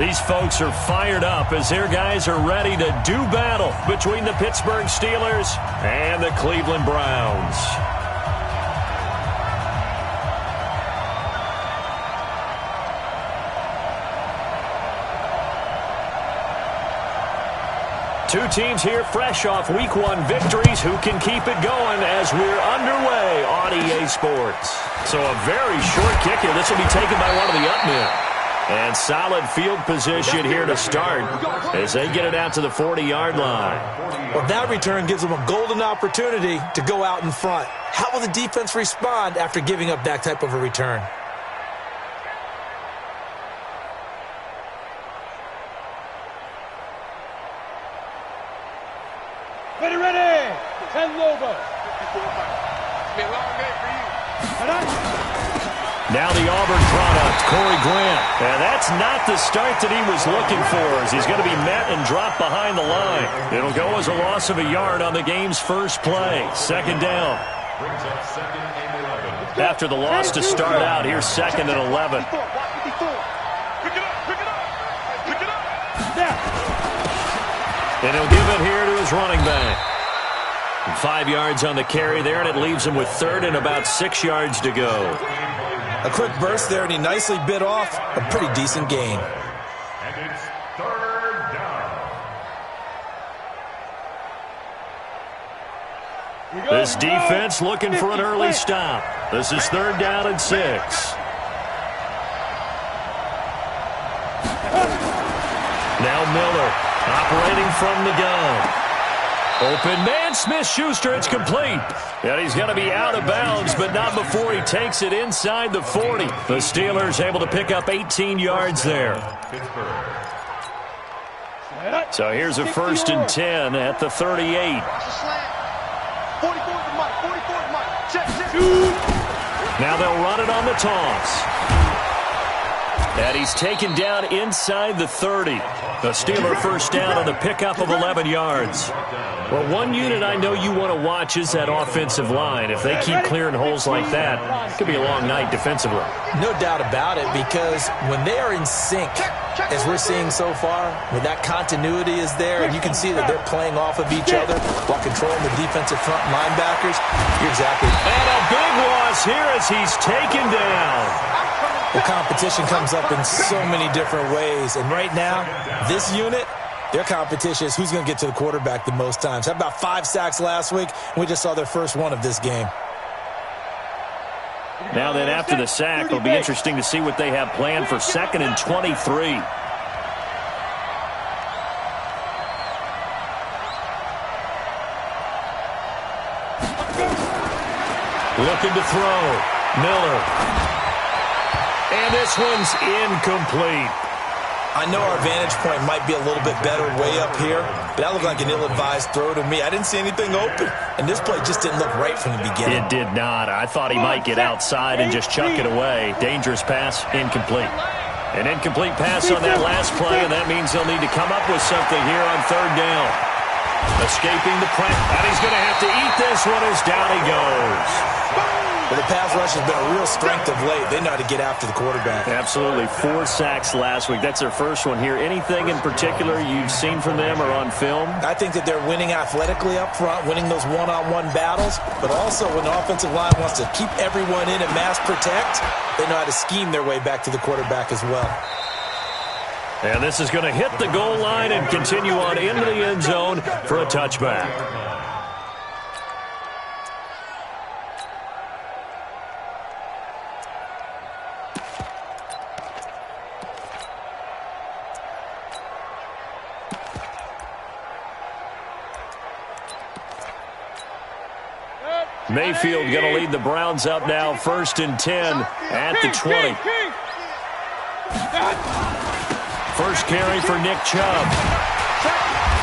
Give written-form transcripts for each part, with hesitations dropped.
These folks are fired up as their guys are ready to do battle between the Pittsburgh Steelers and the Cleveland Browns. Two teams here fresh off Week 1 victories. Who can keep it going as we're underway on EA Sports? So a very short kick here. This will be taken by one of the up men. And solid field position here to start as they get it out to the 40-yard line. Well, that return gives them a golden opportunity to go out in front. How will the defense respond after giving up that type of a return? Ready. 10 Lobo. It's been a long day for you. Now the Auburn product, Corey Grant. And that's not the start that he was looking for, as he's going to be met and dropped behind the line. It'll go as a loss of a yard on the game's first play. Second down. After the loss to start out, here's 2nd and 11. And he'll give it here to his running back. 5 yards on the carry there, and it leaves him with 3rd and about 6 yards to go. A quick burst there, and he nicely bit off a pretty decent gain. And it's 3rd down. This defense looking for an early stop. This is 3rd down and 6. Now Miller operating from the gun. Open man, Smith-Schuster, it's complete. And he's going to be out of bounds, but not before he takes it inside the 40. The Steelers able to pick up 18 yards there. So here's a 1st and 10 at the 38. Now they'll run it on the toss. And he's taken down inside the 30. The Steeler first down on the pickup of 11 yards. Well, one unit I know you want to watch is that offensive line. If they keep clearing holes like that, it could be a long night defensively. No doubt about it, because when they are in sync, as we're seeing so far, when that continuity is there, and you can see that they're playing off of each other while controlling the defensive front linebackers, you're exactly. And a big loss here as he's taken down. The competition comes up in so many different ways, and right now, this unit, their competition is who's going to get to the quarterback the most times. Had about 5 sacks last week, and we just saw their first one of this game. Now then, after the sack, it'll be interesting to see what they have planned for 2nd and 23. Looking to throw. Miller. And this one's incomplete. I know our vantage point might be a little bit better way up here, but that looked like an ill-advised throw to me. I didn't see anything open, and this play just didn't look right from the beginning. It did not. I thought he might get outside and just chuck it away. Dangerous pass, incomplete. An incomplete pass on that last play, and that means they'll need to come up with something here on 3rd down. Escaping the press, and he's going to have to eat this one as down he goes. Well, the pass rush has been a real strength of late. They know how to get after the quarterback. Absolutely. 4 sacks last week. That's their first one here. Anything in particular you've seen from them or on film? I think that they're winning athletically up front, winning those one-on-one battles, but also when the offensive line wants to keep everyone in and mass protect, they know how to scheme their way back to the quarterback as well. And this is going to hit the goal line and continue on into the end zone for a touchback. Mayfield going to lead the Browns up now, 1st and 10 at the 20. First carry for Nick Chubb.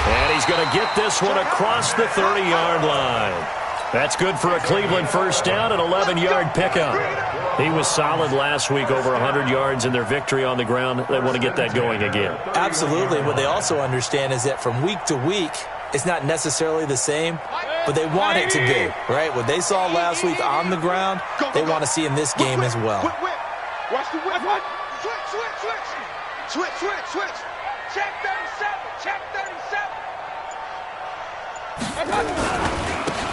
And he's going to get this one across the 30-yard line. That's good for a Cleveland first down, an 11-yard pickup. He was solid last week, over 100 yards in their victory on the ground. They want to get that going again. Absolutely. What they also understand is that from week to week, it's not necessarily the same, but they want it to be, right? What they saw last week on the ground, they want to see in this game as well. Switch. Check 37. Check 37.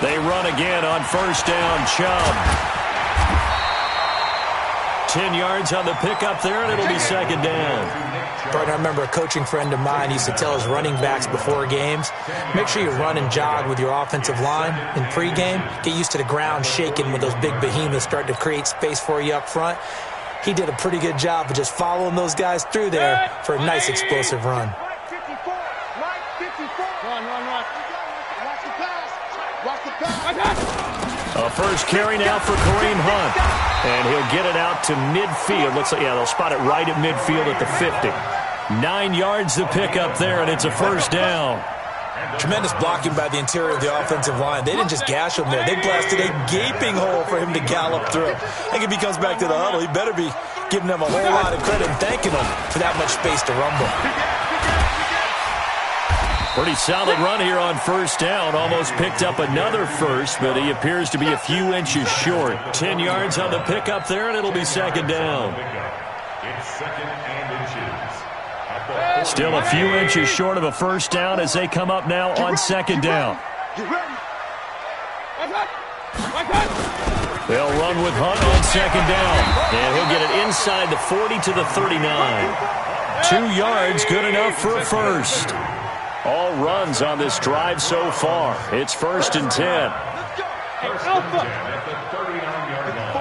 They run again on first down. Chubb. 10 yards on the pickup there, and it'll be second down. But I remember a coaching friend of mine used to tell his running backs before games, make sure you run and jog with your offensive line in pregame. Get used to the ground shaking when those big behemoths start to create space for you up front. He did a pretty good job of just following those guys through there for a nice explosive run. Run. Watch the pass. A first carry now for Kareem Hunt. And he'll get it out to midfield. Looks like, yeah, they'll spot it right at midfield at the 50. 9 yards to pick up there, and it's a first down. Tremendous blocking by the interior of the offensive line. They didn't just gash him there. They blasted a gaping hole for him to gallop through. I think if he comes back to the huddle, he better be giving them a whole lot of credit and thanking them for that much space to rumble. Pretty solid run here on first down. Almost picked up another first, but he appears to be a few inches short. 10 yards on the pickup there, and it'll be second down. It's second and inches. Still a few inches short of a first down as they come up now on second down. They'll run with Hunt on second down, and he'll get it inside the 40 to the 39. 2 yards, good enough for a first. All runs on this drive so far. It's first and 10. First and 10 at the 39-yard line.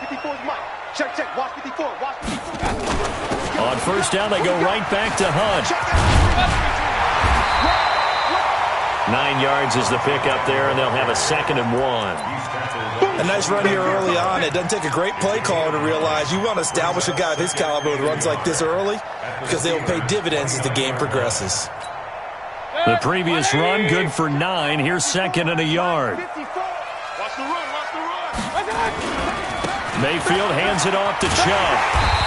54's Mike. Check. Watch 54. On first down, they go right back to Hunt. 9 yards is the pickup there, and they'll have a second and 1. A nice run here early on. It doesn't take a great play caller to realize you want to establish a guy of his caliber with runs like this early because they will pay dividends as the game progresses. The previous run, good for 9. Here's second and a yard. Watch the run. Mayfield hands it off to Chubb.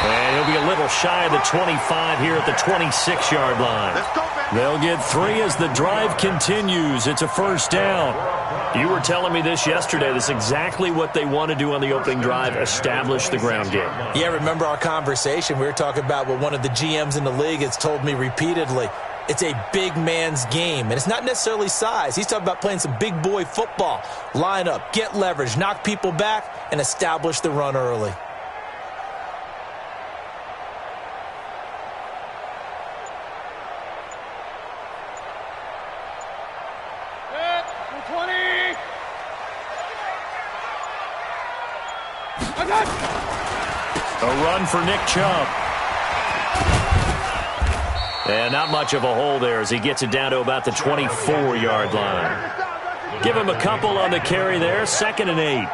And he'll be a little shy of the 25 here at the 26-yard line. They'll get 3 as the drive continues. It's a first down. You were telling me this yesterday. This is exactly what they want to do on the opening drive, establish the ground game. Yeah, remember our conversation? We were talking about what one of the GMs in the league has told me repeatedly. It's a big man's game, and it's not necessarily size. He's talking about playing some big boy football. Line up, get leverage, knock people back, and establish the run early. A run for Nick Chubb. And not much of a hole there as he gets it down to about the 24-yard line. Give him a couple on the carry there, second and 8.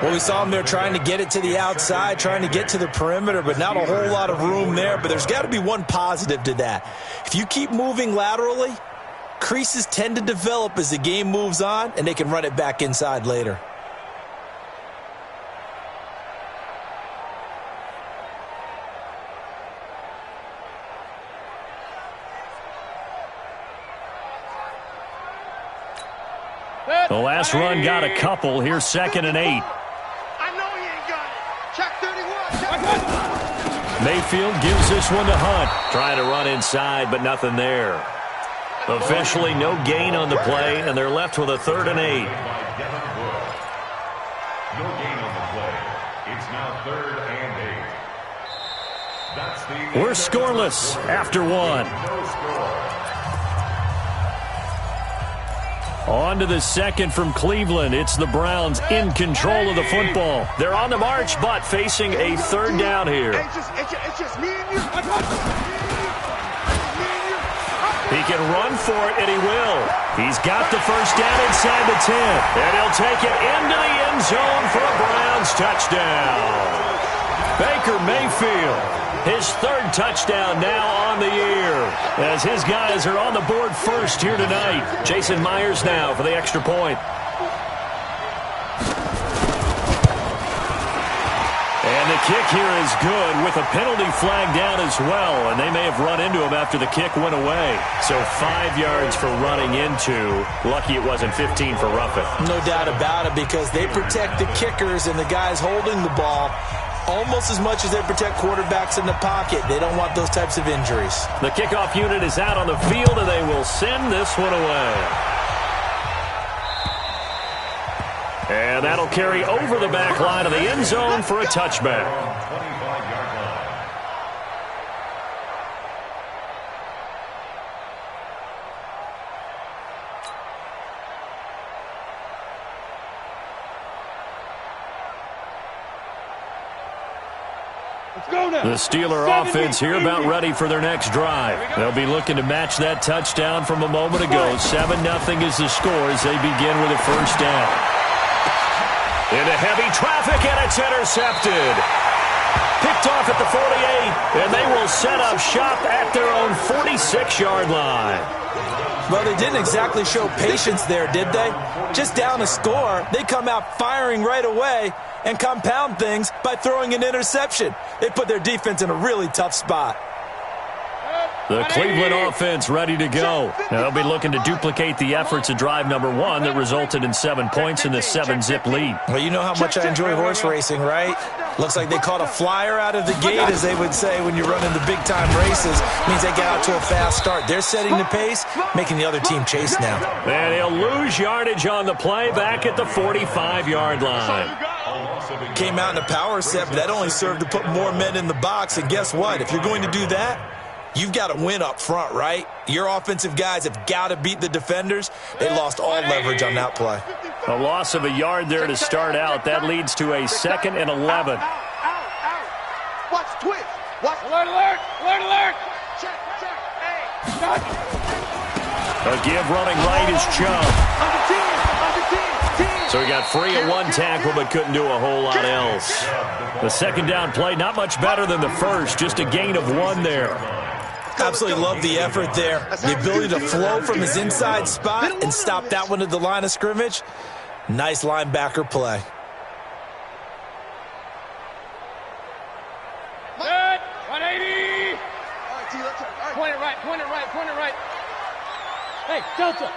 Well, we saw him there trying to get it to the outside, trying to get to the perimeter, but not a whole lot of room there. But there's got to be one positive to that. If you keep moving laterally, creases tend to develop as the game moves on, and they can run it back inside later. The last run got a couple. Here's second and 8. I know he ain't got it. Check 31. Mayfield gives this one to Hunt. Trying to run inside, but nothing there. Officially no gain on the play, and they're left with a third and 8. No gain on the play. It's now third and 8. That's the We're scoreless after 1. No score. On to the second from Cleveland. It's the Browns in control of the football. They're on the march, but facing a third down here. It's just me and you. He can run for it, and he will. He's got the first down inside the 10. And he'll take it into the end zone for a Browns touchdown. Baker Mayfield, his third touchdown now on the year, as his guys are on the board first here tonight. Jason Myers now for the extra point. And the kick here is good with a penalty flag down as well, and they may have run into him after the kick went away. So 5 yards for running into. Lucky it wasn't 15 for roughing. No doubt about it, because they protect the kickers and the guys holding the ball. almost as much as they protect quarterbacks in the pocket. They don't want those types of injuries. The kickoff unit is out on the field, and they will send this one away. And that'll carry over the back line of the end zone for a touchback. The Steeler offense here about ready for their next drive. They'll be looking to match that touchdown from a moment ago. 7-0 is the score as they begin with a first down. Into heavy traffic, and it's intercepted. Picked off at the 48, and they will set up shop at their own 46-yard line. Well, they didn't exactly show patience there, did they? Just down a score, they come out firing right away and compound things by throwing an interception. They put their defense in a really tough spot. The Cleveland offense ready to go. Now, they'll be looking to duplicate the efforts of drive number 1 that resulted in 7 points in the 7-zip lead. Well, you know how much I enjoy horse racing, right? Looks like they caught a flyer out of the gate, as they would say when you're running the big-time races. Means they get out to a fast start. They're setting the pace, making the other team chase now. And he'll lose yardage on the play back at the 45-yard line. Came out in a power set, but that only served to put more men in the box. And guess what? If you're going to do that, you've got to win up front, right? Your offensive guys have got to beat the defenders. They lost all leverage on that play. A loss of a yard there to start out. That leads to a 2nd and 11. Watch twist. Watch. Alert, alert, alert, alert. Check, check. Hey. A give running right is Chubb. On the team. So he got free of one tackle but couldn't do a whole lot else. The second down play, not much better than the first, just a gain of 1 there. Absolutely love the effort there. The ability to flow from his inside spot and stop that one at the line of scrimmage. Nice linebacker play. Good. 180. Point it right, point it right, point it right. Hey, Delta.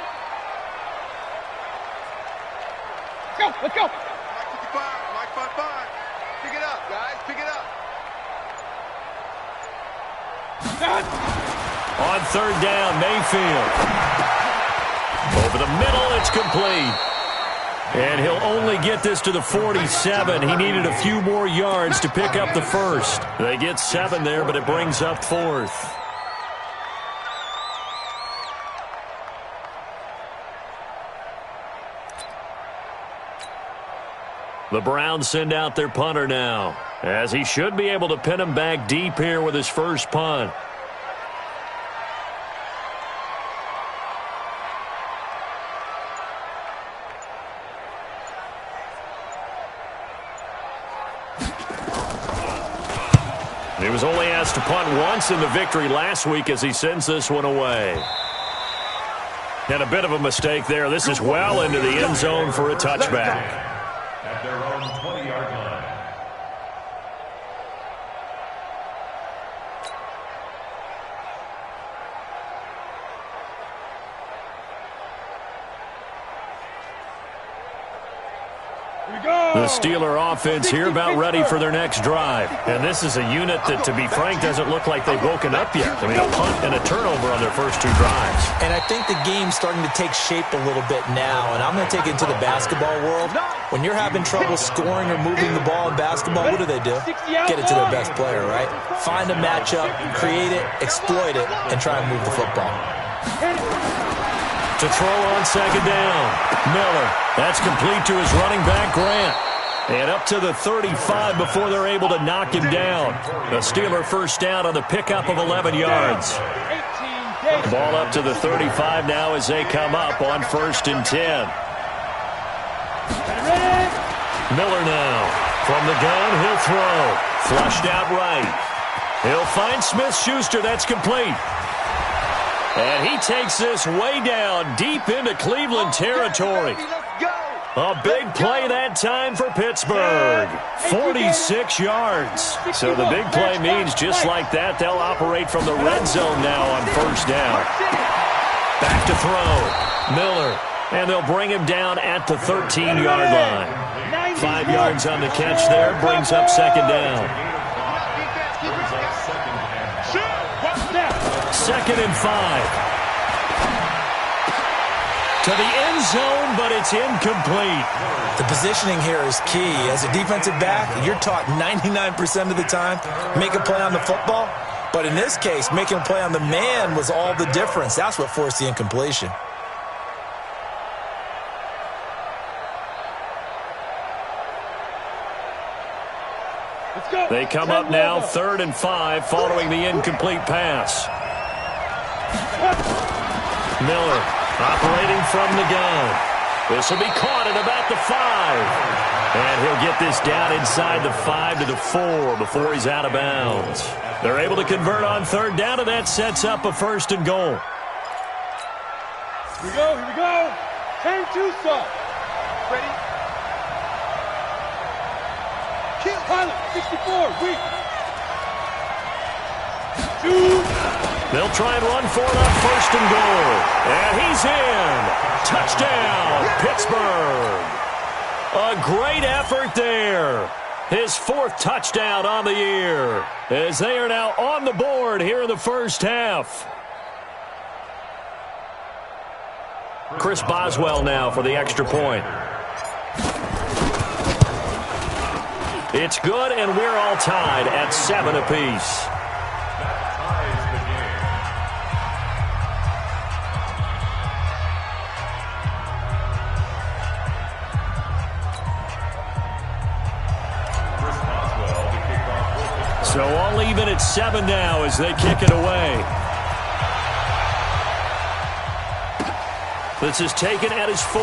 Go, let's go. Mike 55, Mike 55. Pick it up, guys, pick it up. On third down, Mayfield. Over the middle, it's complete. And he'll only get this to the 47. He needed a few more yards to pick up the first. They get 7 there, but it brings up 4th. The Browns send out their punter now, as he should be able to pin him back deep here with his first punt. He was only asked to punt once in the victory last week as he sends this one away. And a bit of a mistake there. This is well into the end zone for a touchback. At their own 20-yard line. The Steeler offense here about ready for their next drive. And this is a unit that, to be frank, doesn't look like they've woken up yet. I mean, a punt and a turnover on their first 2 drives. And I think the game's starting to take shape a little bit now. And I'm going to take it into the basketball world. When you're having trouble scoring or moving the ball in basketball, what do? Get it to their best player, right? Find a matchup, create it, exploit it, and try and move the football. To throw on second down, Miller. That's complete to his running back, Grant. And up to the 35 before they're able to knock him down. The Steeler first down on the pickup of 11 yards. The ball up to the 35 now as they come up on 1st and 10. Miller now. From the gun, he'll throw. Flushed out right. He'll find Smith-Schuster. That's complete. And he takes this way down deep into Cleveland territory. A big play that time for Pittsburgh. 46 yards. So the big play means just like that, they'll operate from the red zone now on first down. Back to throw. Miller. And they'll bring him down at the 13-yard line. 5 yards on the catch there. Brings up second down. Second and 5. To the end zone, but it's incomplete. The positioning here is key. As a defensive back, you're taught 99% of the time, make a play on the football. But in this case, making a play on the man was all the difference. That's what forced the incompletion. They come up now, 3rd and 5, following the incomplete pass. Miller operating from the gun. This will be caught at about the 5. And he'll get this down inside the 5 to the 4 before he's out of bounds. They're able to convert on 3rd down, and that sets up a 1st and goal. Here we go, here we go. 10-2 Ready? Pilot, 64, weak. 2. They'll try and run for it on 1st and goal. And he's in. Touchdown, Pittsburgh. A great effort there. His 4th touchdown on the year, as they are now on the board here in the first half. Chris Boswell now for the extra point. It's good, and we're all tied at 7 apiece. So all even at 7 now as they kick it away. This is taken at his 4.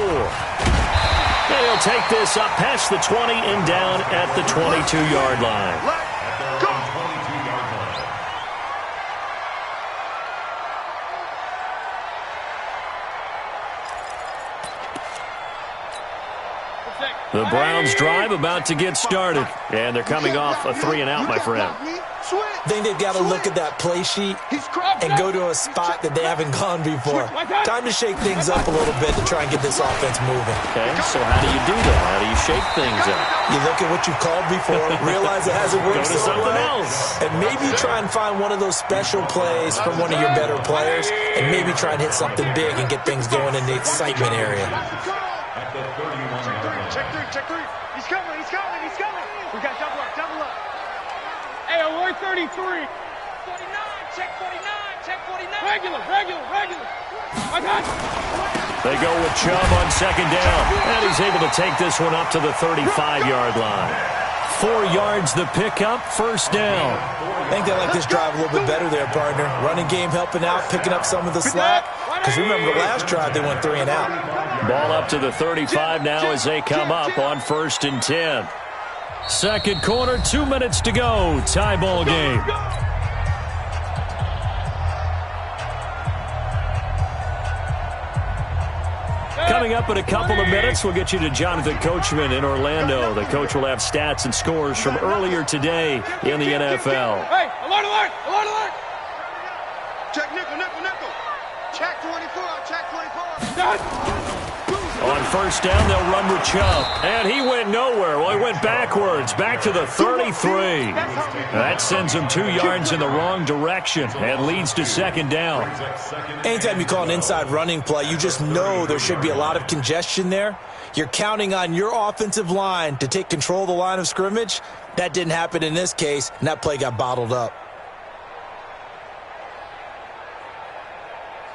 And he'll take this up past the 20 and down at the 22-yard line. The Browns drive about to get started. And they're coming off a 3-and-out, my friend. I think they've got to look at that play sheet and go to a spot that they haven't gone before. Time to shake things up a little bit to try and get this offense moving. Okay, so how do you do that? How do you shake things up? You look at what you've called before, realize it hasn't worked so something well, else, and maybe try and find one of those special plays from one of your better players, and maybe try and hit something big and get things going in the excitement area. Check 3. He's coming. We got double up. Hey, alert 33. 49, check 49. Regular. I got it. They go with Chubb on 2nd down, and he's able to take this one up to the 35-yard line. 4 yards the pickup, 1st down. I think they like this drive a little bit better there, partner. Running game helping out, picking up some of the slack. Because remember, the last drive they went 3-and-out. Ball up to the 35 now as they come up on 1st and 10. Second quarter, 2 minutes to go. Tie ball game. Coming up in a couple of minutes, we'll get you to Jonathan Coachman in Orlando. The coach will have stats and scores from earlier today in the NFL. Hey, alert! Check nickel. Check 24. On 1st down, they'll run with Chubb. And he went nowhere. Well, he went backwards, back to the 33. That sends him 2 yards in the wrong direction and leads to 2nd down. Anytime you call an inside running play, you just know there should be a lot of congestion there. You're counting on your offensive line to take control of the line of scrimmage. That didn't happen in this case, and that play got bottled up.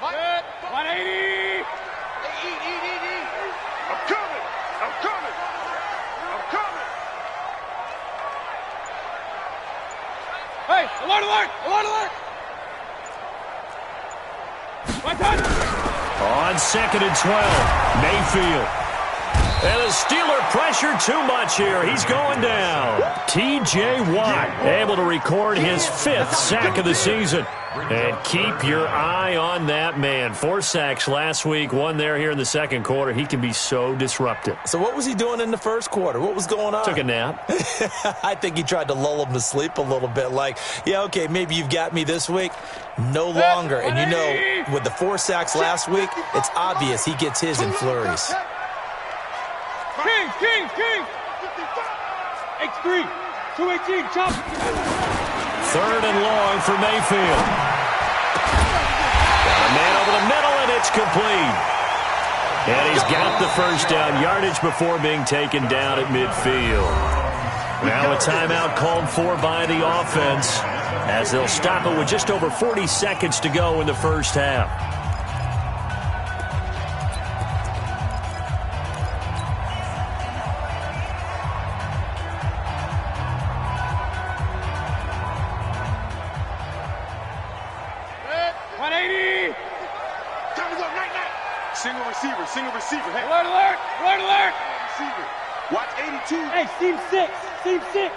180. I'm coming. Hey, alert! My time. On 2nd and 12, Mayfield. And the Steeler pressure too much here. He's going down. T.J. Watt able to record his 5th sack of the season. And keep your eye on that man. 4 sacks last week, 1 there here in the second quarter. He can be so disruptive. So what was he doing in the first quarter? What was going on? Took a nap. I think he tried to lull him to sleep a little bit. Like, yeah, okay, maybe you've got me this week. No longer. And you know, with the 4 sacks last week, it's obvious he gets his in flurries. King! X3, 218, chop. Third and long for Mayfield. Got a man over the middle, and it's complete. And he's got the first down yardage before being taken down at midfield. Now a timeout called for by the offense as they'll stop it with just over 40 seconds to go in the first half. Single receiver. Hey. Alert, alert, alert, alert. Receiver. Watch 82. Hey, seam 6, seam 6.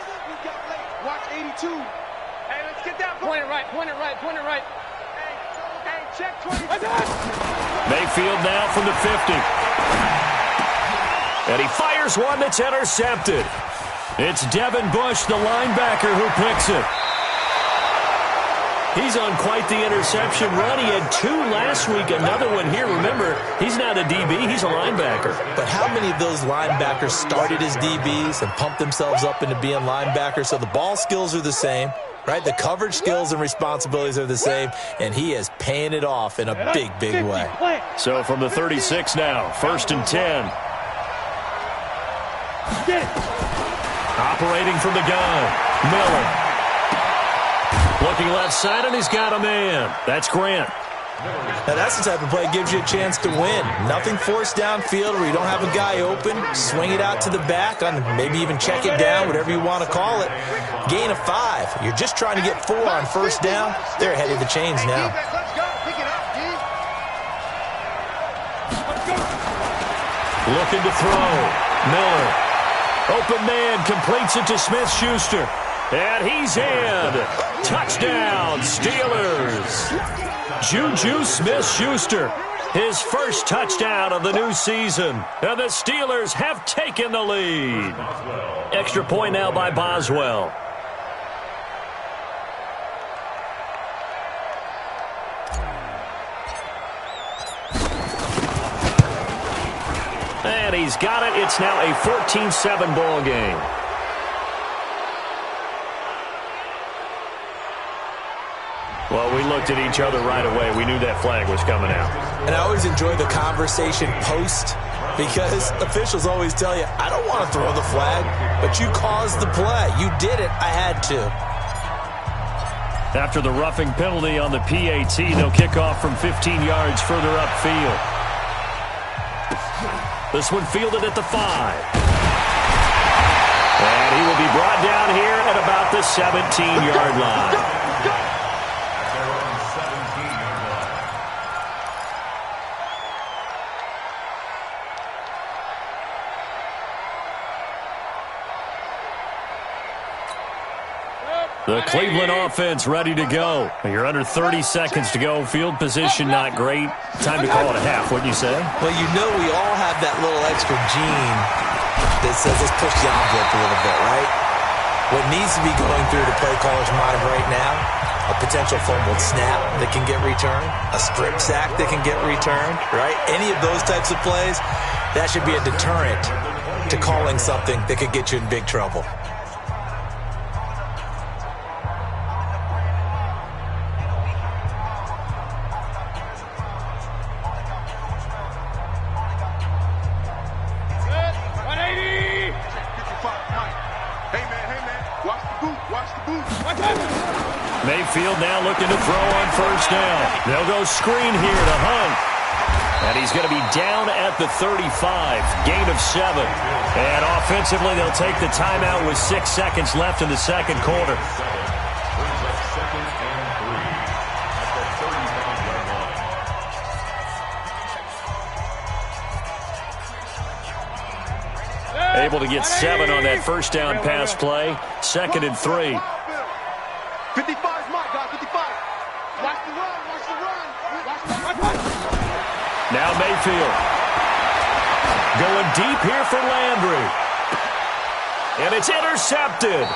Watch 82. Hey, let's get that. Point it right, point it right, point it right. Hey, check 20. Mayfield now from the 50. And he fires one that's intercepted. It's Devin Bush, the linebacker, who picks it. He's on quite the interception run. He had 2 last week, another one here. Remember, he's not a DB, he's a linebacker. But how many of those linebackers started as DBs and pumped themselves up into being linebackers? So the ball skills are the same, right? The coverage skills and responsibilities are the same, and he is paying it off in a big, big way. So from the 36 now, 1st and 10. Operating from the gun, Miller. Looking left side, and he's got a man. That's Grant. Now that's the type of play that gives you a chance to win. Nothing forced downfield where you don't have a guy open. Swing it out to the back, on maybe even check it down, whatever you want to call it. Gain of 5. You're just trying to get 4 on first down. They're ahead of the chains now. Looking to throw. Miller. Open man, completes it to Smith-Schuster. And he's in. Touchdown, Steelers. Juju Smith-Schuster, his first touchdown of the new season. And the Steelers have taken the lead. Extra point now by Boswell. And he's got it. It's now a 14-7 ball game. Well, we looked at each other right away. We knew that flag was coming out. And I always enjoy the conversation post because officials always tell you, I don't want to throw the flag, but you caused the play. You did it. I had to. After the roughing penalty on the PAT, they'll kick off from 15 yards further upfield. This one fielded at the 5. And he will be brought down here at about the 17-yard line. The Cleveland offense ready to go. You're under 30 seconds to go. Field position not great. Time to call it a half, wouldn't you say? Well, you know we all have that little extra gene that says let's push the envelope a little bit, right? What needs to be going through the play caller's mind right now, a potential fumbled snap that can get returned, a strip sack that can get returned, right? Any of those types of plays, that should be a deterrent to calling something that could get you in big trouble. Mayfield now looking to throw on first down. They'll go screen here to Hunt. And he's going to be down at the 35. Gain of 7. And offensively, they'll take the timeout with 6 seconds left in the second quarter. Able to get 7 on that first down pass play. 2nd and 3. 55 is mine, guys, 55. Watch the run, watch the run. Watch the run. Now Mayfield. Going deep here for Landry. And it's intercepted.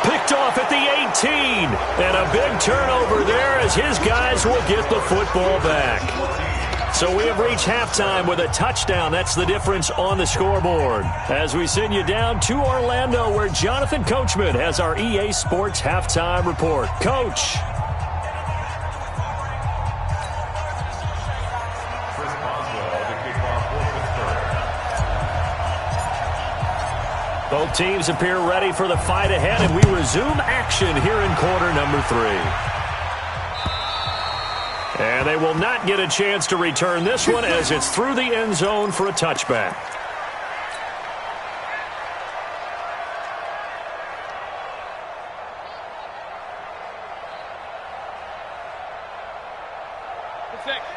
Picked off at the 18. And a big turnover there as his guys will get the football back. So we have reached halftime with a touchdown. That's the difference on the scoreboard. As we send you down to Orlando, where Jonathan Coachman has our EA Sports halftime report. Coach. Both teams appear ready for the fight ahead, and we resume action here in quarter number 3. And they will not get a chance to return this one as it's through the end zone for a touchback.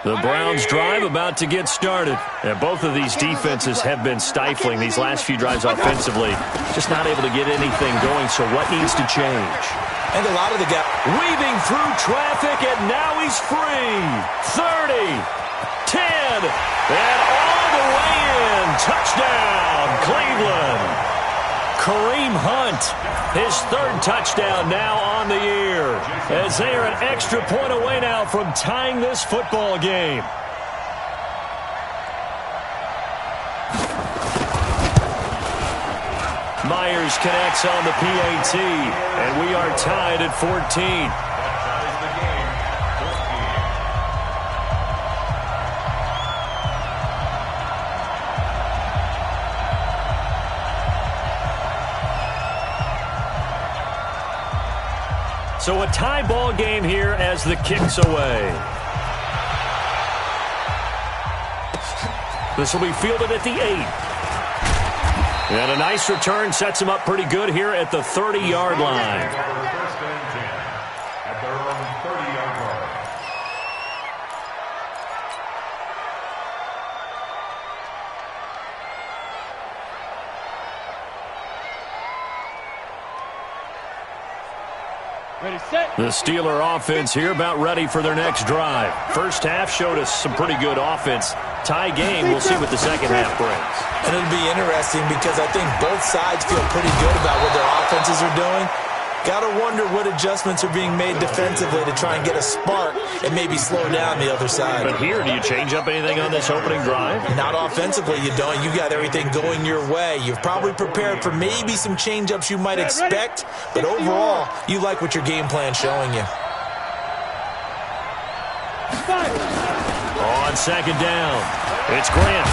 The Browns drive about to get started. And both of these defenses have been stifling these last few drives offensively. Just not able to get anything going, so what needs to change? And a lot of the guys weaving through traffic, and now he's free. 30, 10, and all the way in. Touchdown, Cleveland. Kareem Hunt, his 3rd touchdown now on the year, as they are an extra point away now from tying this football game. Myers connects on the PAT, and we are tied at 14. So a tie ball game here as the kick's away. This will be fielded at the 8. And a nice return sets him up pretty good here at the 30-yard line. First and 10 at their own 30-yard line. Ready, set. The Steeler offense here about ready for their next drive. First half showed us some pretty good offense. Tie game, we'll see what the second half brings. And it'll be interesting because I think both sides feel pretty good about what their offenses are doing. Got to wonder what adjustments are being made defensively to try and get a spark and maybe slow down the other side. But here, do you change up anything on this opening drive? Not offensively, you don't. You got everything going your way. You've probably prepared for maybe some change-ups you might expect, but overall, you like what your game plan's showing you. On second down, it's Grant.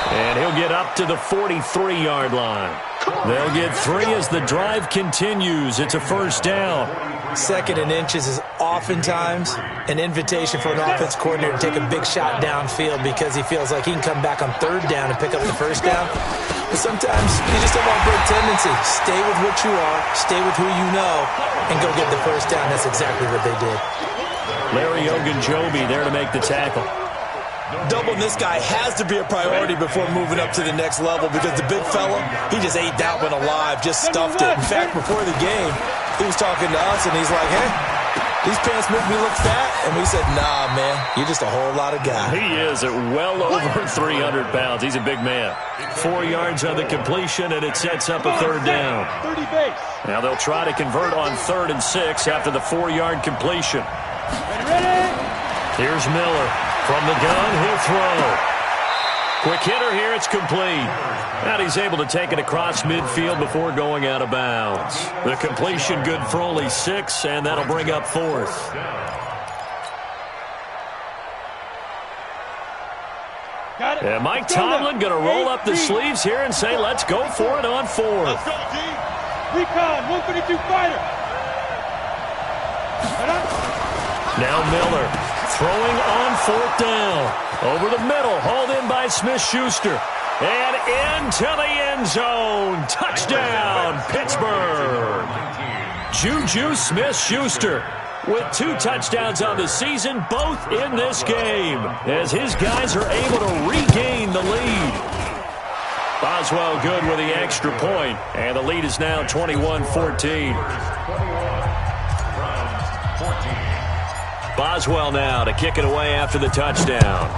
And he'll get up to the 43-yard line. They'll get 3 as the drive continues. It's a first down. 2nd and inches is oftentimes an invitation for an offense coordinator to take a big shot downfield because he feels like he can come back on 3rd down and pick up the first down. But sometimes you just have a big tendency. Stay with what you are, stay with who you know, and go get the first down. That's exactly what they did. Larry Ogunjobi there to make the tackle. Doubling this guy has to be a priority before moving up to the next level because the big fella, he just ate that one alive, just stuffed it. In fact, before the game, he was talking to us, and he's like, hey, these pants make me look fat. And we said, nah, man, you're just a whole lot of guy. He is at well over 300 pounds. He's a big man. 4 yards on the completion, and it sets up a 3rd down. 30 base. Now they'll try to convert on 3rd and 6 after the 4-yard completion. Ready? Here's Miller. From the gun, he'll throw. Quick hitter here, it's complete. And he's able to take it across midfield before going out of bounds. The completion good for only 6, and that'll bring up 4th. Got it. And Mike Tomlin going to roll up the sleeves here and say, let's go for it on 4th. Let's go, G. Recon, 152 fighter. Now Miller throwing on 4th down. Over the middle, hauled in by Smith-Schuster. And into the end zone. Touchdown, Pittsburgh. Juju Smith-Schuster with 2 touchdowns on the season, both in this game, as his guys are able to regain the lead. Boswell good with the extra point, and the lead is now 21-14. Boswell now to kick it away after the touchdown.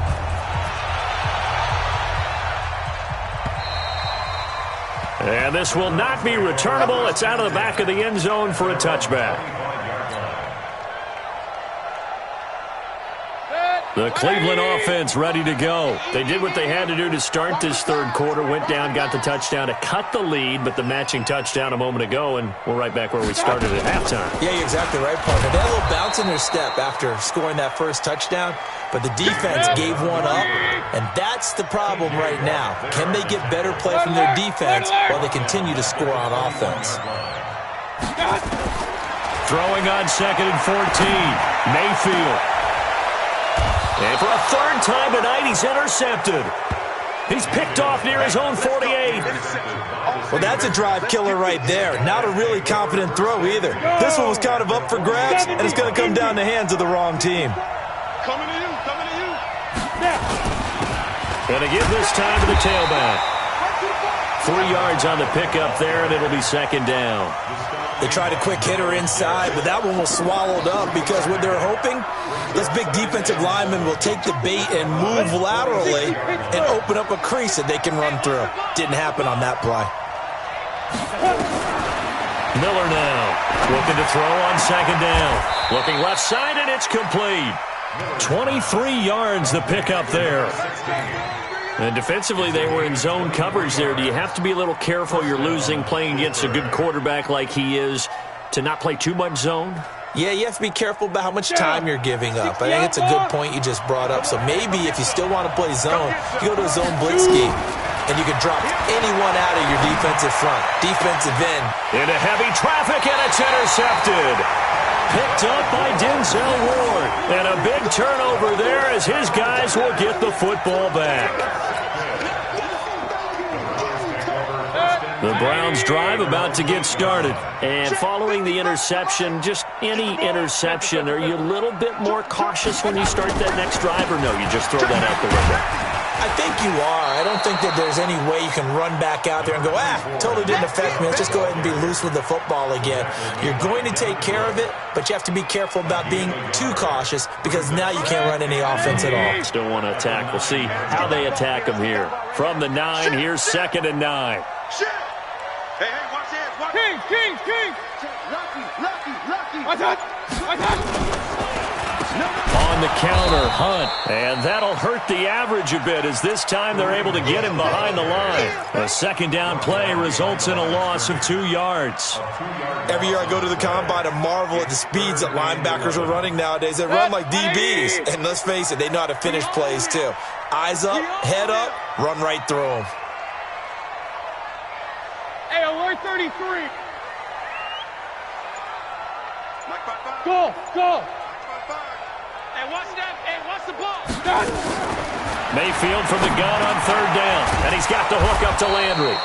And this will not be returnable. It's out of the back of the end zone for a touchback. The Cleveland offense ready to go. They did what they had to do to start this third quarter, went down, got the touchdown to cut the lead, but the matching touchdown a moment ago, and we're right back where we started at halftime. Yeah, you're exactly right, partner. They had a little bounce in their step after scoring that first touchdown, but the defense gave one up, and that's the problem right now. Can they get better play from their defense while they continue to score on offense? Throwing on 2nd and 14. Mayfield. And for a third time tonight, he's intercepted. He's picked off near his own 48. Well, that's a drive killer right there. Not a really confident throw either. This one was kind of up for grabs, and it's going to come down the hands of the wrong team. Coming to you, coming to you. Going to give this time to the tailback. 3 yards on the pickup there, and it'll be 2nd down. They tried a quick hitter inside, but that one was swallowed up because what they're hoping, those big defensive linemen will take the bait and move laterally and open up a crease that they can run through. Didn't happen on that play. Miller now looking to throw on 2nd down. Looking left side, and it's complete. 23 yards the pickup there. And defensively, they were in zone coverage there. Do you have to be a little careful? You're losing playing against a good quarterback like he is to not play too much zone? Yeah, you have to be careful about how much time you're giving up. I think it's a good point you just brought up. So maybe if you still want to play zone, you go to a zone blitz scheme, and you can drop anyone out of your defensive front, defensive end. Into heavy traffic, and it's intercepted. Picked up by Denzel Ward. And a big turnover there as his guys will get the football back. The Browns drive about to get started. And following the interception, just any interception, are you a little bit more cautious when you start that next drive, or no, you just throw that out the window? I think you are. I don't think that there's any way you can run back out there and go, totally didn't affect me. Let's just go ahead and be loose with the football again. You're going to take care of it, but you have to be careful about being too cautious because now you can't run any offense at all. Still want to attack. We'll see how they attack them here. From the 9, here's 2nd and 9. Shit. Hey, watch this. Watch King. Lucky. Watch out. On the counter, Hunt. And that'll hurt the average a bit as this time they're able to get him behind the line. A 2nd down play results in a loss of 2 yards. Every year I go to the combine and marvel at the speeds that linebackers are running nowadays. They run like DBs. And let's face it, they know how to finish plays too. Eyes up, head up, run right through them. Hey, alert 33. Mike, Go. Hey, watch that. Hey, watch the ball. Mayfield from the gun on 3rd down. And he's got the hook up to Landry.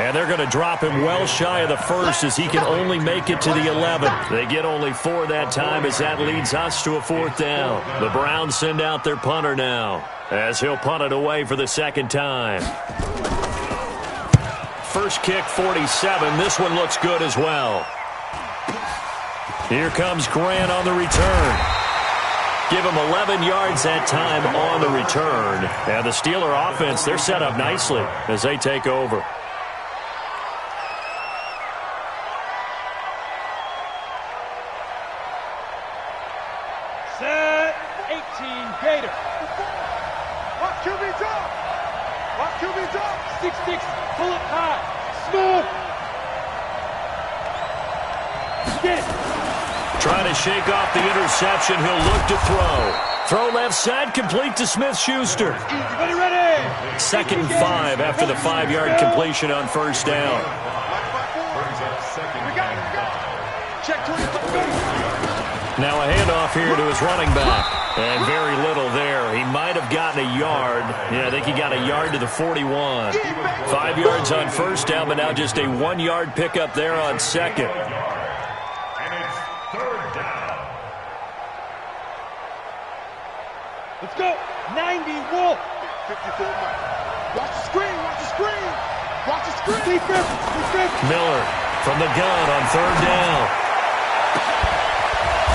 And they're going to drop him well shy of the 1st as he can only make it to the 11th. They get only 4 that time as that leads us to a 4th down. The Browns send out their punter now as he'll punt it away for the 2nd time. First kick, 47. This one looks good as well. Here comes Grant on the return. Give him 11 yards that time on the return. And the Steeler offense, they're set up nicely as they take over. Set 18 Gator. Watch QB drop. 6-6, pull it high. Smooth. Get it. Trying to shake off the interception. He'll look to throw. Throw left side, complete to Smith-Schuster. Ready. 2nd and 5 after the 5-yard completion on 1st down. Check 20. Now a handoff here to his running back. And very little there. He might have gotten a yard. Yeah, I think he got a yard to the 41. 5 yards on 1st down, but now just a 1-yard pickup there on 2nd. Let's go. 90 Wolf. 54 Mike. Watch the screen. Defense. Miller from the gun on 3rd down.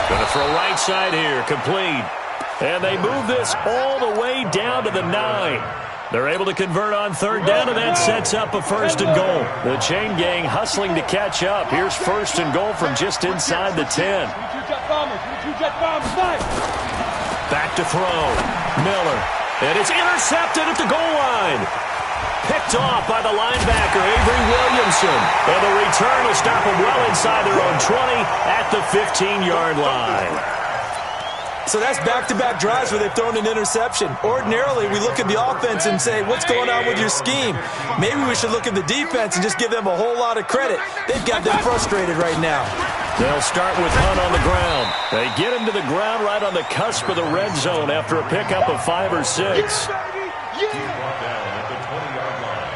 Going to throw right side here, complete. And they move this all the way down to the 9. They're able to convert on 3rd down, and that sets up a 1st and goal. The chain gang hustling to catch up. Here's 1st and goal from just inside the 10. Two jet bombers. 5. Back to throw. Miller. And it's intercepted at the goal line. Picked off by the linebacker, Avery Williamson. And the return will stop them well inside their own 20 at the 15-yard line. So that's back-to-back drives where they've thrown an interception. Ordinarily, we look at the offense and say, what's going on with your scheme? Maybe we should look at the defense and just give them a whole lot of credit. They've got them frustrated right now. They'll start with Hunt on the ground. They get him to the ground right on the cusp of the red zone after a pickup of 5 or 6. He's brought down at the 20-yard line.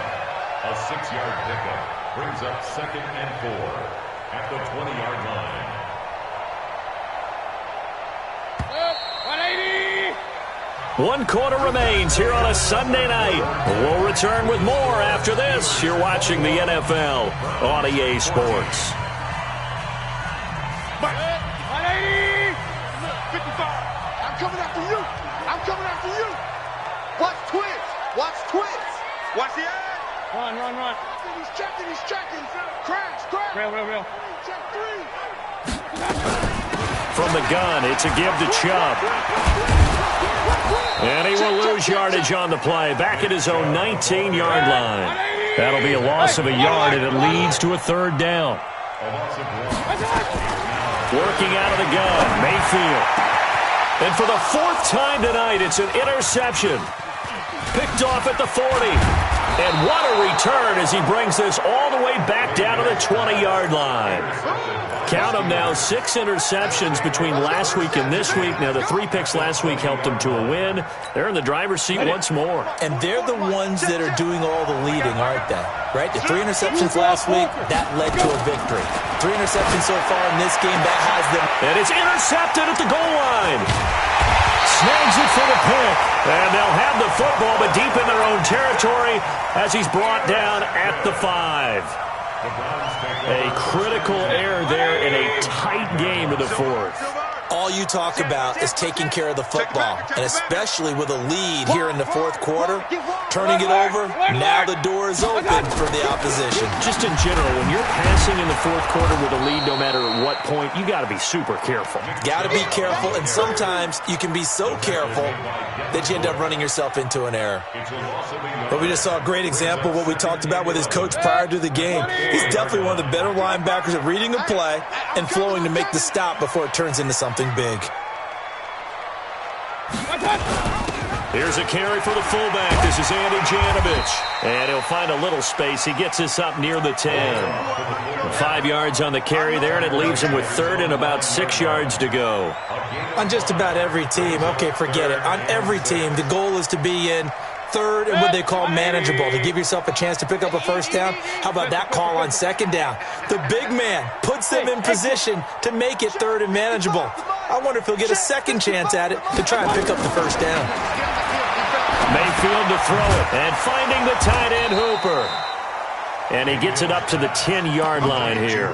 A 6-yard pickup brings up 2nd and 4 at the 20-yard line. 1 quarter remains here on a Sunday night. We'll return with more after this. You're watching the NFL on EA Sports. 55. I'm coming after you. I'm coming after you. Watch twins. Watch twins. Watch the ad. Run. He's checking. Crash. Real. Check 3. From the gun, it's a give to Chubb. And he will lose yardage on the play. Back at his own 19-yard line. That'll be a loss of a yard, and it leads to a 3rd down. Working out of the gun, Mayfield. And for the 4th time tonight, it's an interception. Picked off at the 40. And what a return as he brings this all the way back down to the 20-yard line. Count them now, 6 interceptions between last week and this week. Now, the 3 picks last week helped them to a win. They're in the driver's seat once more. And they're the ones that are doing all the leading, aren't they? Right? The 3 interceptions last week, that led to a victory. 3 interceptions so far in this game, that has them. And it's intercepted at the goal line. Snags it for the pick. And they'll have the football, but deep in their own territory as he's brought down at the 5. A critical error there in a tight game to the 4th. All you talk about is taking care of the football, and especially with a lead here in the 4th quarter, turning it over, now the door is open for the opposition. Just in general, when you're passing in the 4th quarter with a lead, no matter at what point, you got to be super careful. Got to be careful, and sometimes you can be so careful that you end up running yourself into an error. But we just saw a great example of what we talked about with his coach prior to the game. He's definitely one of the better linebackers at reading a play and flowing to make the stop before it turns into something big. Here's a carry for the fullback. This is Andy Janovich. And he'll find a little space. He gets us up near the 10. 5 yards on the carry there, and it leaves him with 3rd and about 6 yards to go. On just about every team, okay, forget it. On every team, the goal is to be in 3rd and what they call manageable, to give yourself a chance to pick up a 1st down. How about that call on 2nd down? The big man puts them in position to make it 3rd and manageable. I wonder if he'll get a 2nd chance at it to try and pick up the 1st down. Mayfield to throw it, and finding the tight end Hooper. And he gets it up to the 10-yard line here.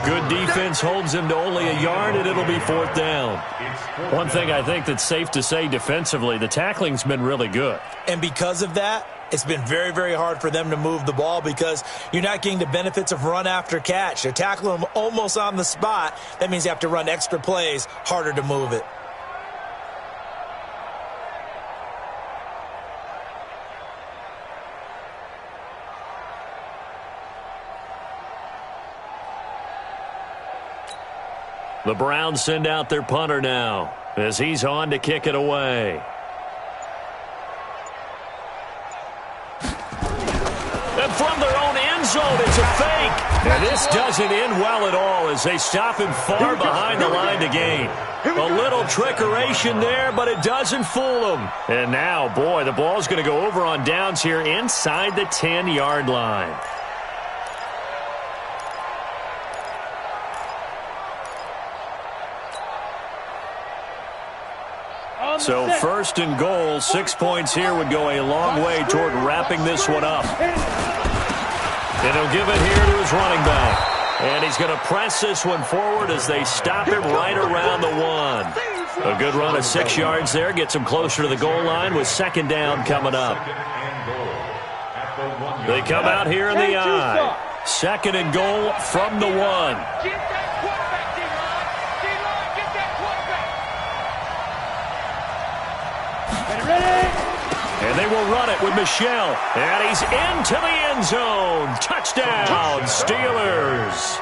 Good defense holds him to only a yard, and it'll be 4th down. One thing I think that's safe to say defensively, the tackling's been really good. And because of that, it's been very, very hard for them to move the ball because you're not getting the benefits of run after catch. They're tackling them almost on the spot. That means you have to run extra plays, harder to move it. The Browns send out their punter now as he's on to kick it away. And from their own end zone, it's a fake. And this doesn't end well at all as they stop him far behind the line to gain. A little trickeration there, but it doesn't fool him. And now, boy, the ball's going to go over on downs here inside the 10-yard line. So 1st and goal, 6 points here would go a long way toward wrapping this one up. And he'll give it here to his running back. And he's going to press this one forward as they stop him right around the 1. A good run of 6 yards there, gets him closer to the goal line with 2nd down coming up. They come out here in the I. 2nd and goal from the 1. Ready? And they will run it with Michel. And he's into the end zone. Touchdown, Steelers.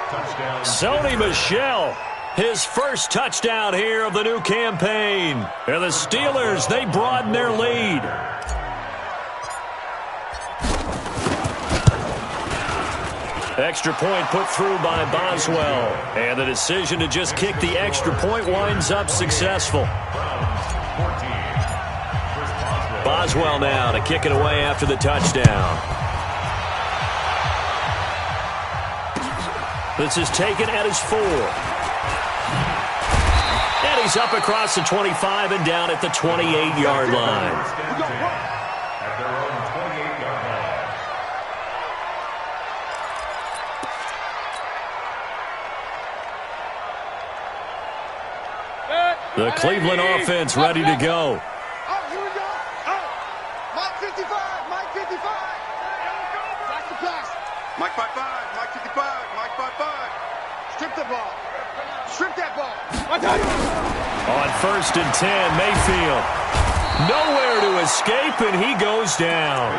Sony Michel, his first touchdown here of the new campaign. And the Steelers, they broaden their lead. Extra point put through by Boswell. And the decision to just kick the extra point winds up successful. Boswell now to kick it away after the touchdown. This is taken at his 4. And he's up across the 25 and down at the 28-yard line. At their own 28-yard line. The Cleveland offense ready to go. Here we go. Mike 55. Mike 55. Back to pass. Mike 55. Mike 55. Mike 55. Strip the ball. Strip that ball. On 1st and 10, Mayfield. Nowhere to escape, and he goes down.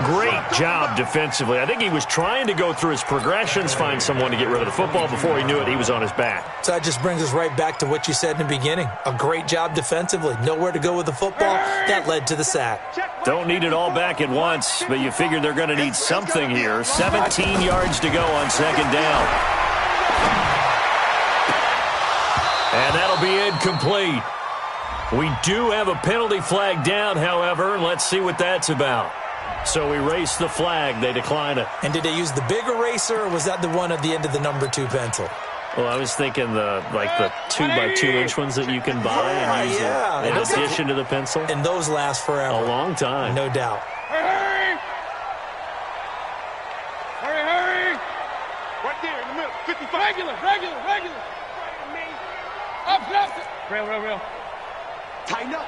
Great job defensively. I think he was trying to go through his progressions, find someone to get rid of the football. Before he knew it, he was on his back. So that just brings us right back to what you said in the beginning. A great job defensively. Nowhere to go with the football. That led to the sack. Don't need it all back at once, but you figure they're going to need something here. 17 yards to go on 2nd down. And that'll be incomplete. We do have a penalty flag down, however, and let's see what that's about. So we erase the flag. They decline it. And did they use the big eraser, or was that the one at the end of the number 2 pencil? Well, I was thinking the 2x2-inch ones that you can buy and use in addition to the pencil. And those last forever. A long time. No doubt. Hurry! Hurry, hurry! Right there in the middle. 55. Regular. Up. Real. Tighten up.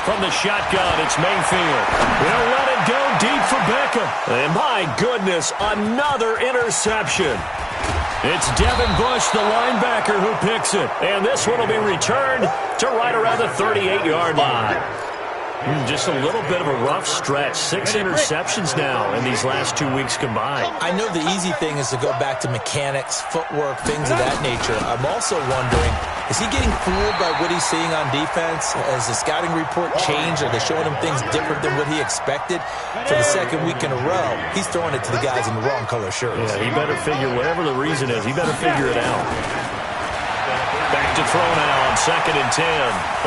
From the shotgun, it's Mayfield. They'll let it go deep for Beckham. And my goodness, another interception. It's Devin Bush, the linebacker, who picks it. And this one will be returned to right around the 38-yard line. Just a little bit of a rough stretch. 6 interceptions now in these last 2 weeks combined. I know the easy thing is to go back to mechanics, footwork, things of that nature. I'm also wondering, is he getting fooled by what he's seeing on defense? Has the scouting report changed? Are they showing him things different than what he expected? For the 2nd week in a row, he's throwing it to the guys in the wrong color shirts. Yeah, he better figure, whatever the reason is, he better figure it out. Back to throw now on 2nd and 10.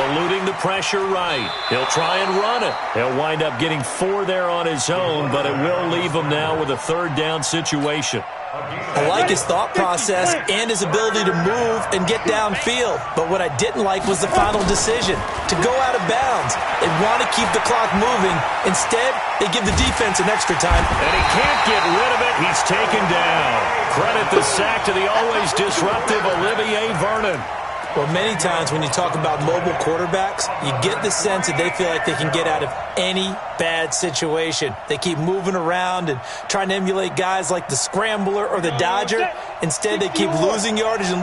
Eluding the pressure right. He'll try and run it. He'll wind up getting 4 there on his own, but it will leave him now with a 3rd down situation. I like his thought process and his ability to move and get downfield. But what I didn't like was the final decision, to go out of bounds. They want to keep the clock moving. Instead, they give the defense an extra time. And he can't get rid of it. He's taken down. Credit the sack to the always disruptive Olivier Vernon. Well, many times when you talk about mobile quarterbacks, you get the sense that they feel like they can get out of any bad situation. They keep moving around and trying to emulate guys like the Scrambler or the Dodger. Instead, they keep losing yardage and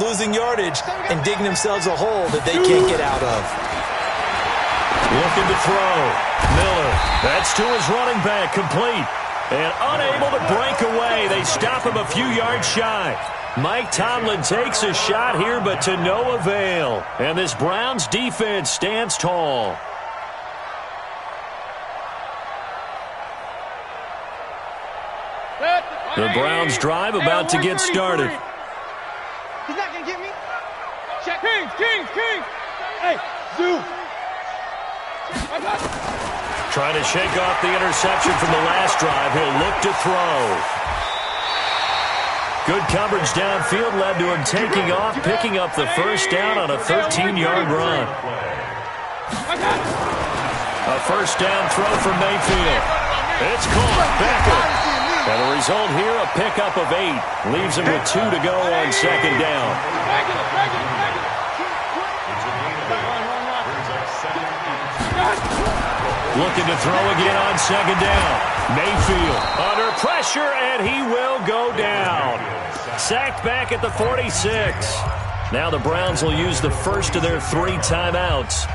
digging themselves a hole that they can't get out of. Looking to throw. Miller. That's to his running back. Complete. And unable to break away. They stop him a few yards shy. Mike Tomlin takes a shot here, but to no avail. And this Browns defense stands tall. The Browns drive about to get started. He's not going to get me. Check. Kings. Hey, Zoo. Trying to shake off the interception from the last drive. He'll look to throw. Good coverage downfield led to him taking off, picking up the 1st down on a 13-yard run. A 1st down throw for Mayfield. It's caught. Becker. And the result here, a pickup of 8. Leaves him with 2 to go on 2nd down. Looking to throw again on 2nd down. Mayfield under pressure, and he will go down. Sacked back at the 46. Now the Browns will use the first of their 3 timeouts.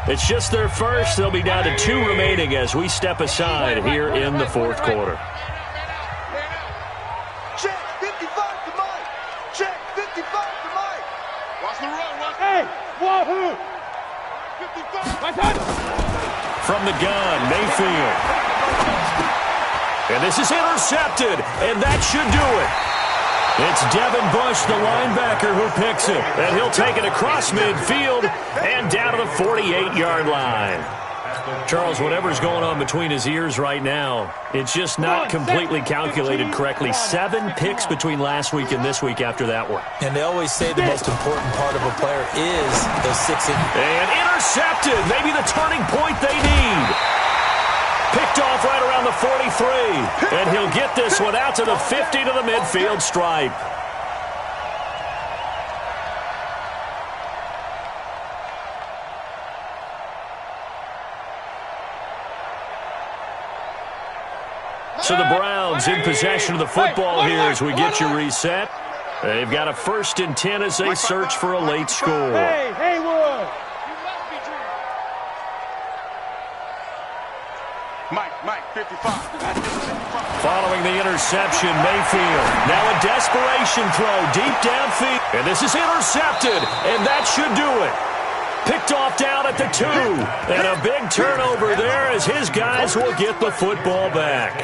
It's just their first. They'll be down to 2 remaining as we step aside here in the fourth quarter. Check 55 to Mike. Check 55 to Mike. Watch the run. Watch. Hey, wahoo! 55. My time. From the gun, Mayfield. And this is intercepted, and that should do it. It's Devin Bush, the linebacker, who picks it. And he'll take it across midfield and down to the 48-yard line. Charles, whatever's going on between his ears right now, it's just not completely calculated correctly. 7 picks between last week and this week after that one. And they always say the most important part of a player is those 6 And intercepted. Maybe the turning point they need. Picked off right around the 43. And he'll get this one out to the 50 to the midfield stripe. So the Browns in possession of the football here as we get you reset. They've got a 1st and 10 as they search for a late score. Hey, Haywood. Mike, 55. Following the interception, Mayfield. Now a desperation throw deep downfield. And this is intercepted, and that should do it. Picked off down at the 2. And a big turnover there as his guys will get the football back.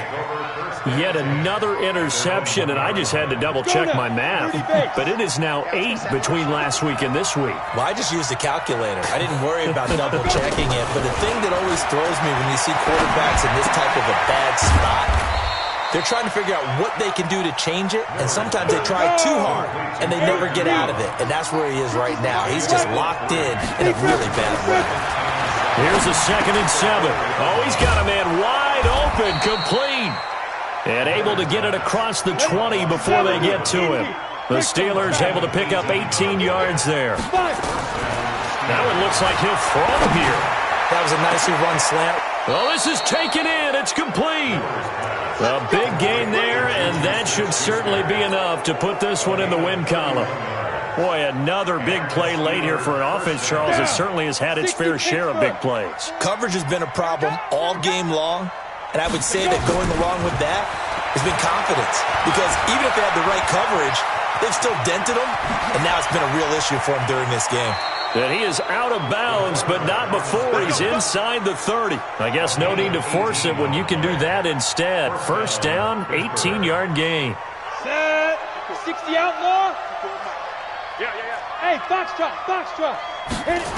Yet another interception, and I just had to double-check my math. But it is now 8 between last week and this week. Well, I just used a calculator. I didn't worry about double-checking it. But the thing that always throws me when you see quarterbacks in this type of a bad spot, they're trying to figure out what they can do to change it, and sometimes they try too hard, and they never get out of it. And that's where he is right now. He's just locked in a really bad way. Here's a 2nd and 7. Oh, he's got a man wide open, complete. And able to get it across the 20 before they get to him. The Steelers able to pick up 18 yards there. Now it looks like he'll throw here. That was a nicely run slant. Well, this is taken in. It's complete. A big gain there, and that should certainly be enough to put this one in the win column. Boy, another big play late here for an offense, Charles, that certainly has had its fair share of big plays. Coverage has been a problem all game long, and I would say that going along with that has been confidence. Because even if they had the right coverage, they've still dented them, and now it's been a real issue for them during this game. And he is out of bounds, but not before he's inside the 30. I guess no need to force it when you can do that instead. 1st down, 18-yard gain. Set. 60 out more. Yeah. Hey, Foxtrot. Hit it.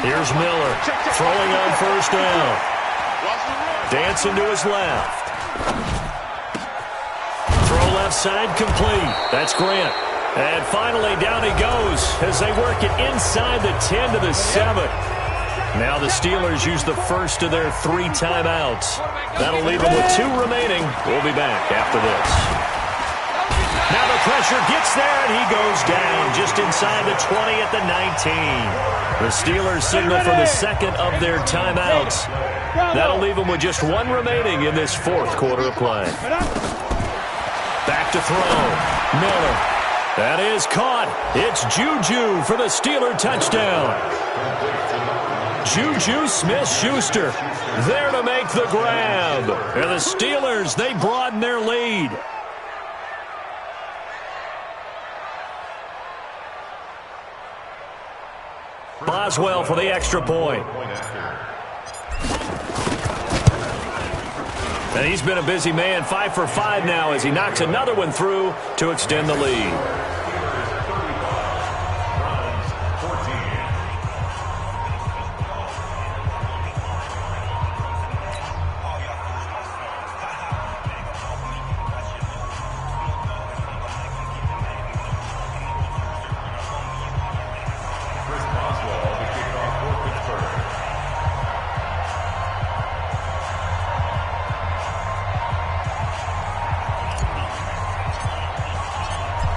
Here's Miller throwing on 1st down. Dancing to his left. Throw left side complete. That's Grant. And finally, down he goes as they work it inside the 10 to the 7. Now the Steelers use the first of their 3 timeouts. That'll leave them with 2 remaining. We'll be back after this. Now the pressure gets there, and he goes down just inside the 20 at the 19. The Steelers signal for the 2nd of their timeouts. That'll leave them with just 1 remaining in this 4th quarter of play. Back to throw. Miller. That is caught. It's Juju for the Steeler touchdown. Juju Smith-Schuster there to make the grab. And the Steelers, they broaden their lead. Boswell for the extra point. And he's been a busy man, 5 for 5 now as he knocks another one through to extend the lead.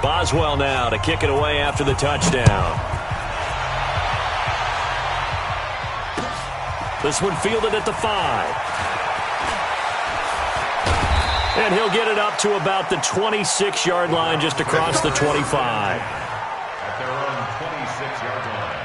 Boswell now to kick it away after the touchdown. This one fielded at the 5. And he'll get it up to about the 26-yard line just across the 25. At their own 26-yard line.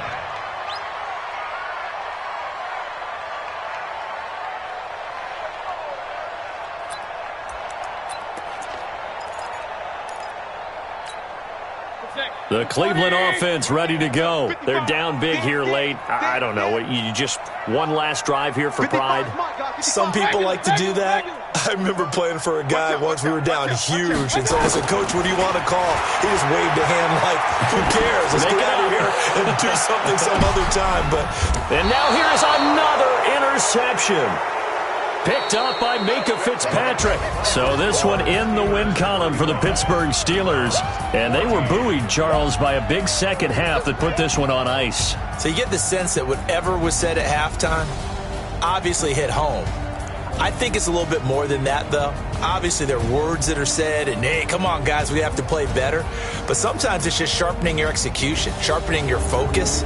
The Cleveland offense ready to go. They're down big here late. I don't know. You just one last drive here for pride? Some people like to do that. I remember playing for a guy once. We were down huge, and someone said, "Coach, what do you want to call?" He just waved a hand like, "Who cares? Let's get out of here and do something some other time." And now here's another interception. Picked up by Minka Fitzpatrick. So this one in the win column for the Pittsburgh Steelers. And they were buoyed, Charles, by a big second half that put this one on ice. So you get the sense that whatever was said at halftime obviously hit home. I think it's a little bit more than that, though. Obviously, there are words that are said, and, hey, come on, guys, we have to play better. But sometimes it's just sharpening your execution, sharpening your focus,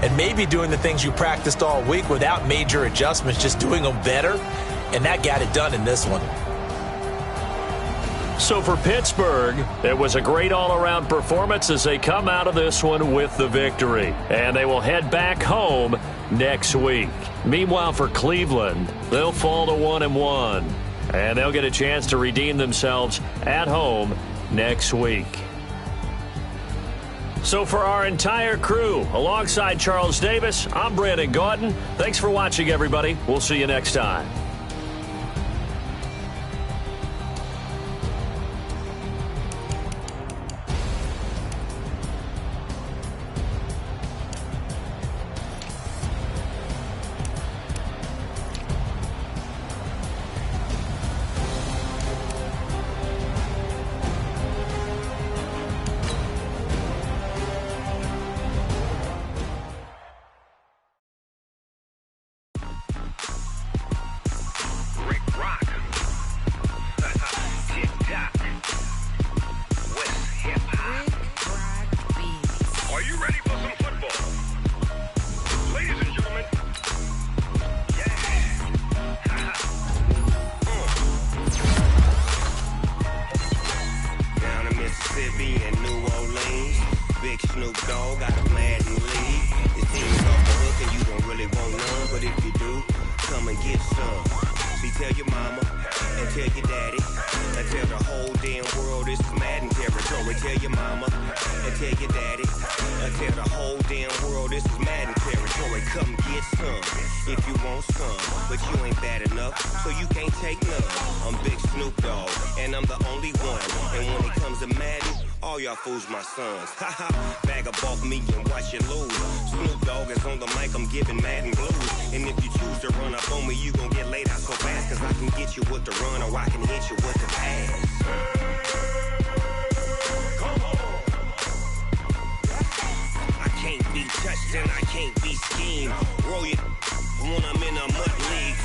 and maybe doing the things you practiced all week without major adjustments, just doing them better. And that got it done in this one. So for Pittsburgh, it was a great all-around performance as they come out of this one with the victory. And they will head back home next week. Meanwhile, for Cleveland, they'll fall to 1-1. And they'll get a chance to redeem themselves at home next week. So for our entire crew, alongside Charles Davis, I'm Brandon Gaudin. Thanks for watching, everybody. We'll see you next time. Fools my sons. Bag up off me and watch you lose. Snoop Dogg is on the mic, I'm giving Madden blues. And if you choose to run up on me, you gon' get laid out so fast. Cause I can get you with the run or I can hit you with the pass. I can't be touched and I can't be schemed. Roll you when I'm in a mud league.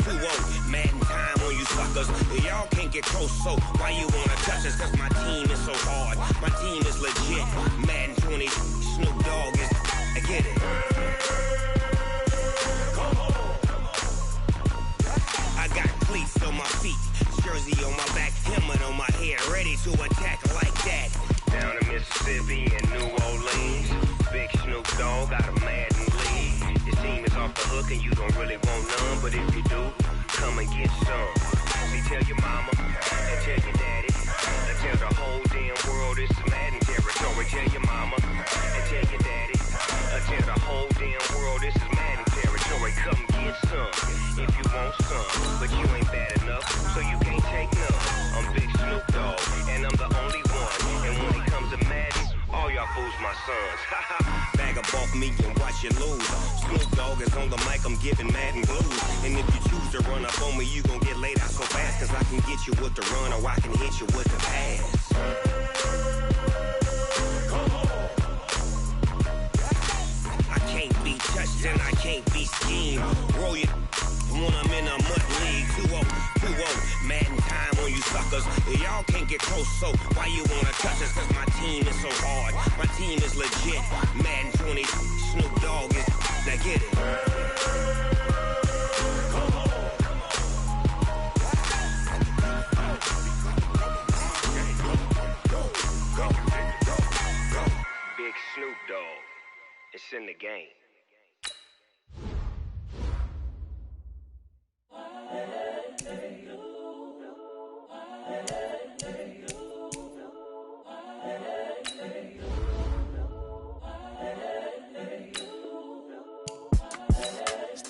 2-0, Madden time on you suckers. Y'all can't get close, so why you wanna touch us? Cause my team is so hard. My team is legit. Madden 20, Snoop Dogg is. I get it. I got cleats on my feet, jersey on my back, helmet on my head, ready to attack like that. Down in Mississippi and New Orleans, big Snoop Dogg got a Madden lead. Your team is off the hook and you don't really want none, but if you do, come and get some. See, tell your mama and tell your daddy. Tell the whole damn world it's Madden territory. Tell your mama and tell your daddy. Tell the whole damn world this is Madden territory. Come get some if you want some, but you ain't bad enough, so you can't take none. I'm Big Snoop Dogg, and I'm the only one. And when it comes to Madden, all y'all fools my sons. Bag up off me and watch you lose. Snoop Dogg is on the mic, I'm giving Madden blues. And if you choose to run up on me, you gon' get laid out so fast. Cause I can get you with the run or I can hit you with the pass. I can't be touched and I can't be schemed. Roll you when I'm in a mud league. 2-0, Madden time on you suckers. Y'all can't get close, so why you wanna touch us? Cause my team is so hard. My team is legit. Madden 20, Snoop Dogg is. Now get it. Big Snoop Dogg. It's in the game.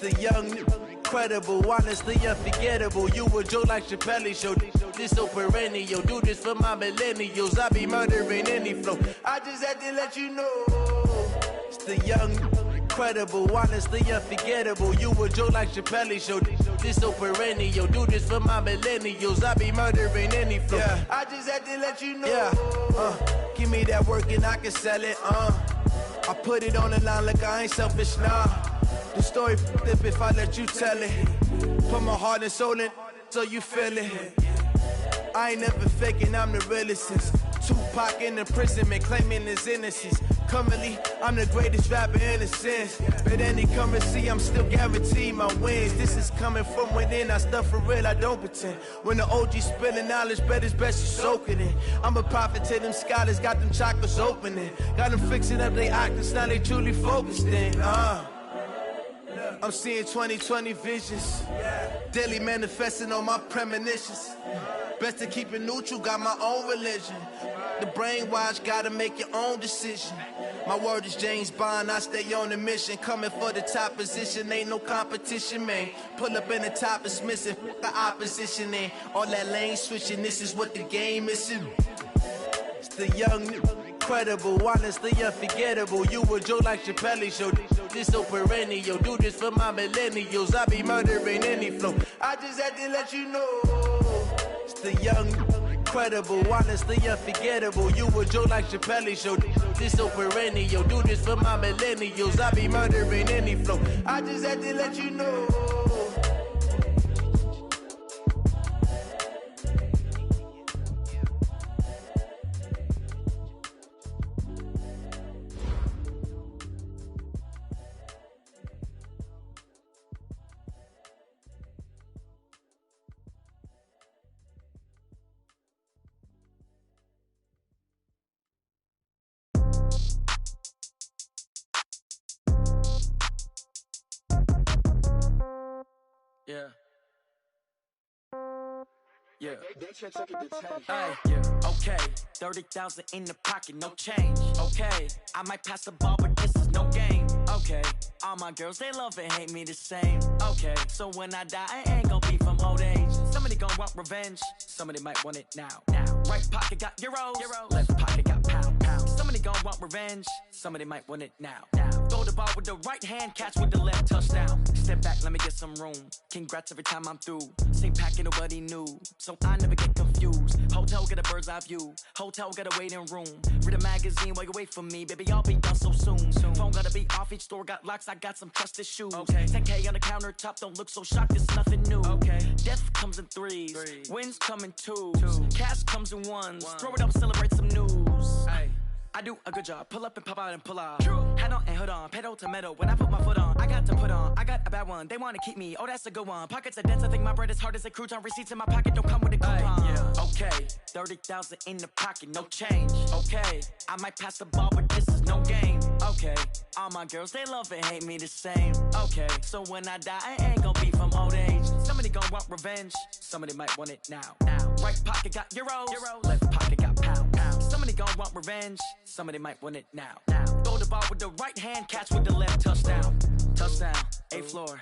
the young, incredible, honestly unforgettable. You a joke like Chappelle Show. This so perennial. Do this for my millennials. I be murdering any flow. I just had to let you know. It's the young, incredible, honestly unforgettable. You a joke like Chappelle Show. This so perennial. Do this for my millennials. I be murdering any flow. Yeah. I just had to let you know. Yeah. Give me that work and I can sell it. I put it on the line like I ain't selfish, nah. The story flip if I let you tell it. Put my heart and soul in so you feel it. I ain't never faking, I'm the realest since Tupac in imprisonment, claiming his innocence. Currently, I'm the greatest rapper in a sense. But any come and see, I'm still guaranteed my wins. This is coming from within, I stuff for real, I don't pretend. When the OG spilling knowledge, bet it's best you soak it in. I'm a prophet to them scholars, got them chakras opening. Got them fixing up their octaves, now they truly focused in. I'm seeing 2020 visions, daily manifesting on my premonitions. Best to keep it neutral, got my own religion. The brainwash, gotta make your own decision. My word is James Bond, I stay on the mission. Coming for the top position, ain't no competition, man. Pull up in the top, it's missing, the opposition in. All that lane switching, this is what the game is. It's the young, incredible, honestly unforgettable. You a joke like Chappelle Show. This so perennial. Do this for my millennials. I be murdering any flow. I just had to let you know. It's the young, incredible, honestly unforgettable. You a joke like Chappelle Show. This so perennial. Do this for my millennials. I be murdering any flow. I just had to let you know. Yeah. Yeah. Hey, yeah. Okay. 30,000 in the pocket, no change. Okay. I might pass the ball, but this is no game. Okay. All my girls, they love and hate me the same. Okay. So when I die, I ain't gonna be from old age. Somebody gonna want revenge. Somebody might want it now. Right pocket got euros. Left pocket got pounds. Somebody gonna want revenge. Somebody might want it now. Throw the ball with the right hand, catch with the left, touchdown. Step back, let me get some room. Congrats every time I'm through. Same packet, nobody knew, so I never get confused. Hotel get a bird's eye view. Hotel get a waiting room. Read a magazine while you wait for me, baby. I'll be done so soon. Phone gotta be off. Each store got locks. I got some trusted shoes. Okay. 10K on the countertop. Don't look so shocked. It's nothing new. Okay. Death comes in threes. Wins come in twos. Cash comes in ones. Throw it up, celebrate some news. Ay. I do a good job, pull up and pop out and pull off. Head on and hood on, pedal to metal. When I put my foot on, I got to put on. I got a bad one, they wanna keep me, oh that's a good one. Pockets are dense, I think my bread is hard as a crouton. Receipts in my pocket don't come with a coupon. Yeah. Okay, 30,000 in the pocket, no change. Okay, I might pass the ball, but this is no game. Okay, all my girls, they love and hate me the same. Okay, so when I die, I ain't gonna be from old age. Somebody gonna want revenge, somebody might want it now. Right pocket got euros, left pocket got pounds. Somebody gonna want revenge, somebody might want it now. Throw the ball with the right hand, catch with the left, touchdown. Touchdown, A floor,